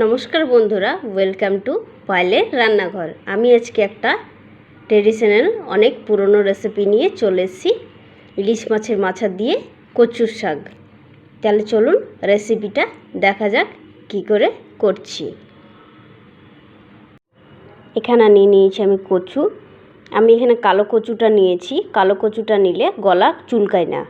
নমস্কার বন্ধুরা, welcome to পায়েলের রান্নাঘর। আমি আজকে একটা ট্রেডিশনাল অনেক পুরনো রেসিপি নিয়ে চলে এসেছি, ইলিশ মাছের মাথা দিয়ে কচুর শাক। তাহলে চলুন রেসিপিটা দেখা যাক কি করে করছি। এখানে নিয়ে নিয়েছি আমি কচু। আমি এখানে কালো কচুটা নিয়েছি। কালো কচুটা নিলে গলা চুলকায় না।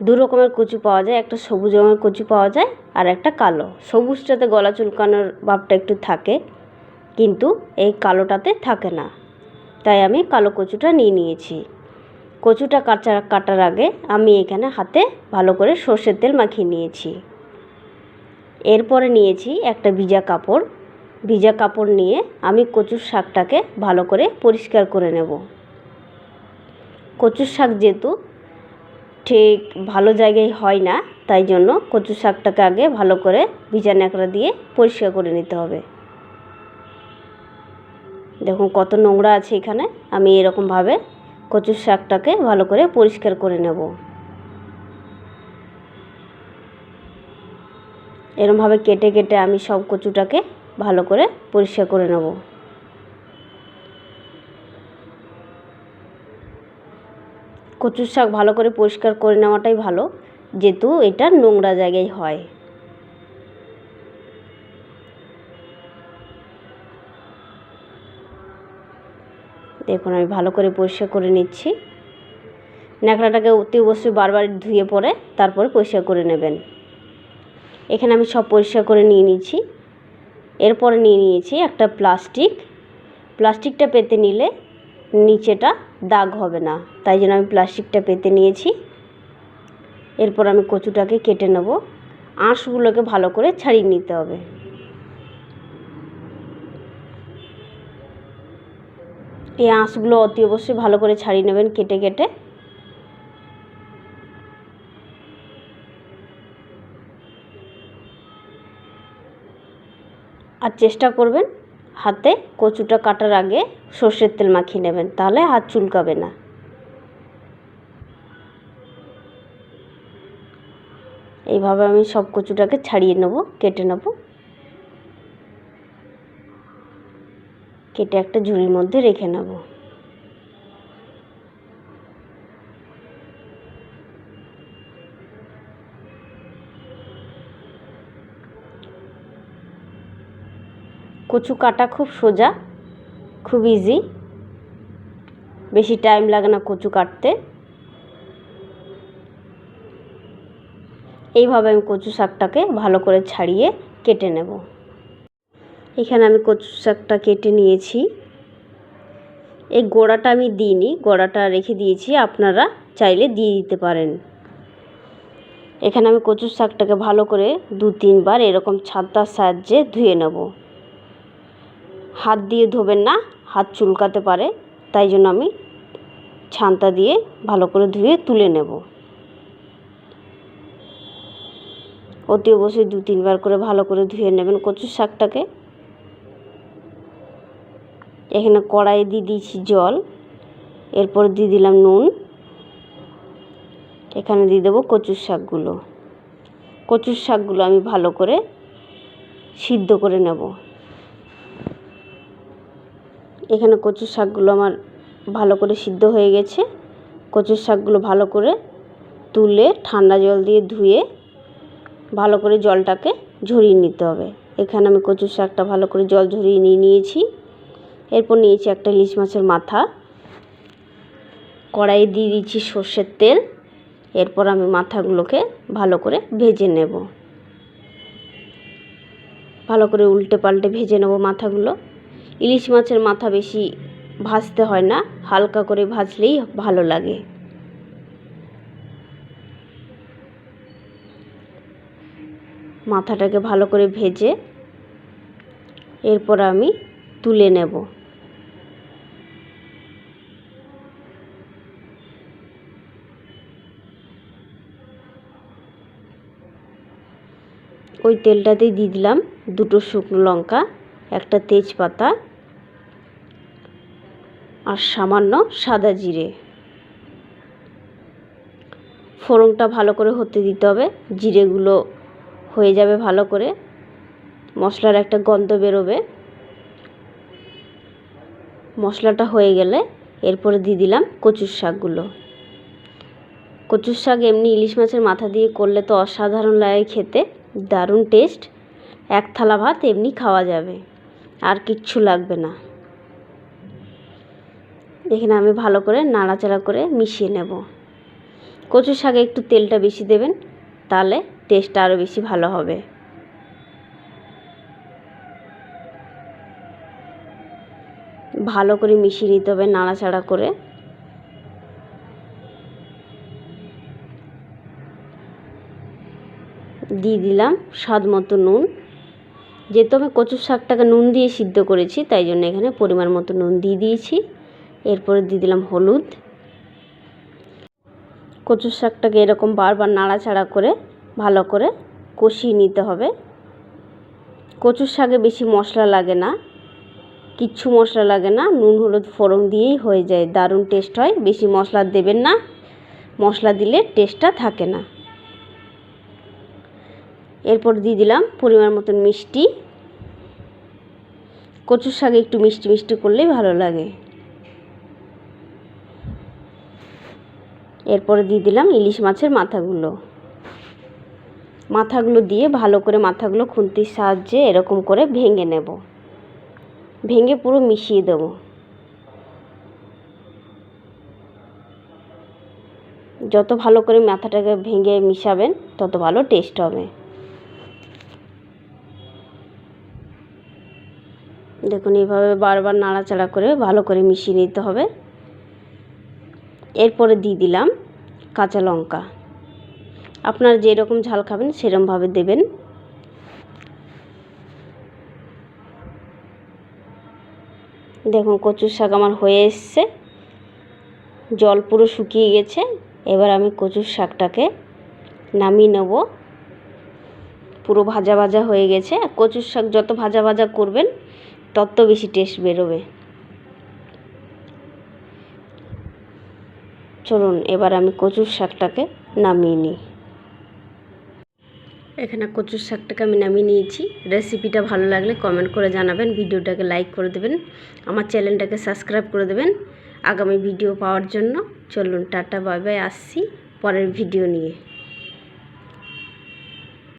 দু রকমের কচু পাওয়া যায়, একটা সবুজ রঙের কচু পাওয়া যায় আর একটা কালো। সবুজটাতে গলা চুলকানোর ভাবটা একটু থাকে, কিন্তু এই কালোটাতে থাকে না, তাই আমি কালো কচুটা নিয়ে নিয়েছি। কচুটা কাটার আগে আমি এখানে হাতে ভালো করে সর্ষের তেল মাখিয়ে নিয়েছি। এরপরে নিয়েছি একটা ভিজা কাপড়। ভিজা কাপড় নিয়ে আমি কচুর শাকটাকে ভালো করে পরিষ্কার করে নেব। কচুর শাক যেহেতু ঠিক ভালো জায়গায় হয় না, তাই জন্য কচু শাকটাকে আগে ভালো করে ভিজা ন্যাকড়া দিয়ে পরিষ্কার করে নিতে হবে। দেখুন কত নোংরা আছে এখানে। আমি এরকমভাবে কচু শাকটাকে ভালো করে পরিষ্কার করে নেব। এরকমভাবে কেটে কেটে আমি সব কচুটাকে ভালো করে পরিষ্কার করে নেব। কচুর শাক ভালো করে পরিষ্কার করে নেওয়াটাই ভালো, যেহেতু এটা নোংরা জায়গায় হয়। দেখুন আমি ভালো করে পরিষ্কার করে নিচ্ছি। ন্যাকড়াটাকে অতি অবশ্যই বারবার ধুয়ে পরে তারপরে পরিষ্কার করে নেবেন। এখানে আমি সব পরিষ্কার করে নিয়ে নিয়েছি। এরপরে নিয়ে নিয়েছি একটা প্লাস্টিকটা পেতে নিলে নিচেটা দাগ হবে না, তাই জন্য আমি প্লাস্টিকটা পেতে নিয়েছি। এরপর আমি কচুটাকে কেটে নেব। আঁশগুলোকে ভালো করে ছাড়িয়ে নিতে হবে। এই আঁশগুলো অতি অবশ্যই ভালো করে ছাড়িয়ে নেবেন কেটে কেটে। আর চেষ্টা করবেন হাতে কচুটা কাটার আগে সর্ষের তেল মাখিয়ে নেবেন, তাহলে হাত চুলকাবে না। এইভাবে আমি সব কচুটাকে ছাড়িয়ে নেব, কেটে নেব। কেটে একটা ঝুড়ির মধ্যে রেখে নেব। কচু কাটা খুব সোজা, খুব ইজি, বেশি টাইম লাগে না কচু কাটতে। এইভাবে আমি কচু শাকটাকে ভালো করে ছাড়িয়ে কেটে নেব। এখানে আমি কচু শাকটা কেটে নিয়েছি। এই গোড়াটা আমি দিইনি, গোড়াটা রেখে দিয়েছি, আপনারা চাইলে দিয়ে দিতে পারেন। এখানে আমি কচু শাকটাকে ভালো করে 2-3 বার এরকম ছাতার সাহায্যে ধুয়ে নেব। হাত দিয়ে ধোবেন না, হাত চুলকাতে পারে, তাই জন্য আমি ছান্তা দিয়ে ভালো করে ধুয়ে তুলে নেব। অতি অবশ্যই 2-3 বার করে ভালো করে ধুয়ে নেবেন কচু শাকটাকে। এখানে কড়াইয়ে দিয়ে দিয়েছি জল, এরপর দিয়ে দিলাম নুন। এখানে দিয়ে দেবো কচুর শাকগুলো আমি ভালো করে সিদ্ধ করে নেব। এখানে কচুর শাকগুলো আমার ভালো করে সিদ্ধ হয়ে গেছে। কচুর শাকগুলো ভালো করে তুলে ঠান্ডা জল দিয়ে ধুয়ে ভালো করে জলটাকে ঝরিয়ে নিতে হবে। এখানে আমি কচুর শাকটা ভালো করে জল ঝরিয়ে নিয়েছি। এরপর নিয়েছি একটা ইলিশ মাছের মাথা। কড়াইয়ে দিয়ে দিচ্ছি সর্ষের তেল। এরপর আমি মাথাগুলোকে ভালো করে ভেজে নেব। ভালো করে উল্টে পাল্টে ভেজে নেব মাথাগুলো। ইলিশ মাছের মাথা বেশি ভাজতে হয় না, হালকা করে ভাজলেই ভালো লাগে। মাথাটাকে ভালো করে ভেজে এরপর আমি তুলে নেব। ওই তেলটাতেই দিয়ে দিলাম 2টো শুকনো লঙ্কা, একটা তেজপাতা আর সামান্য সাদা জিরে। ফোড়নটা ভালো করে হতে দিতে হবে। জিরেগুলো হয়ে যাবে ভালো করে, মশলার একটা গন্ধ বেরোবে। মশলাটা হয়ে গেলে এরপরে দিয়ে দিলাম কচুর শাকগুলো। কচুর শাক এমনি ইলিশ মাছের মাথা দিয়ে করলে তো অসাধারণ লাগে খেতে, দারুণ টেস্ট। এক থালা ভাত এমনি খাওয়া যাবে, আর কিচ্ছু লাগবে না। এখানে আমি ভালো করে নাড়াচাড়া করে মিশিয়ে নেব। কচুর শাকে একটু তেলটা বেশি দেবেন, তাহলে টেস্টটা আরও বেশি ভালো হবে। ভালো করে মিশিয়ে নিতে হবে নাড়াচাড়া করে। দিয়ে দিলাম স্বাদ মতো নুন। যেহেতু আমি কচুর শাকটাকে নুন দিয়ে সিদ্ধ করেছি, তাই জন্য এখানে পরিমাণ মতো নুন দিয়ে দিয়েছি। এরপরে দিয়ে দিলাম হলুদ। কচুর শাকটাকে এরকম বারবার নাড়াচাড়া করে ভালো করে কষিয়ে নিতে হবে। কচুর শাকে বেশি মশলা লাগে না, কিচ্ছু মশলা লাগে না, নুন হলুদ ফোড়ন দিয়েই হয়ে যায়, দারুণ টেস্ট হয়। বেশি মশলা দেবেন না, মশলা দিলে টেস্টটা থাকে না। এরপর দিয়ে দিলাম পরিমাণ মতন মিষ্টি। কচুর শাকে একটু মিষ্টি মিষ্টি করলেই ভালো লাগে। এরপরে দিয়ে দিলাম ইলিশ মাছের মাথাগুলো দিয়ে ভালো করে মাথাগুলো খুন্তির সাহায্যে এরকম করে ভেঙে নেব। ভেঙে পুরো মিশিয়ে দেব। যত ভালো করে মাথাটাকে ভেঙে মিশাবেন তত ভালো টেস্ট হবে। দেখুন এইভাবে বারবার নাড়াচাড়া করে ভালো করে মিশিয়ে নিতে হবে। এরপরে দিয়ে দিলাম কাঁচা লঙ্কা। আপনারা যেরকম ঝাল খাবেন সেরকমভাবে দেবেন। দেখুন কচুর শাক আমার হয়ে এসছে, জল পুরো শুকিয়ে গেছে। এবার আমি কচুর শাকটাকে নামিয়ে নেব। পুরো ভাজা ভাজা হয়ে গেছে। কচুর শাক যত ভাজা ভাজা করবেন তত বেশি টেস্ট বেরোবে। চলুন এবার আমি কচুর শাকটাকে নামিয়ে নিই। এখানে কচুর শাকটাকে আমি নামিয়ে নিয়েছি। রেসিপিটা ভালো লাগলে কমেন্ট করে জানাবেন, ভিডিওটাকে লাইক করে দেবেন, আমার চ্যানেলটাকে সাবস্ক্রাইব করে দেবেন আগামী ভিডিও পাওয়ার জন্য। চলুন টাটা বাই বাই, আসছি পরের ভিডিও নিয়ে।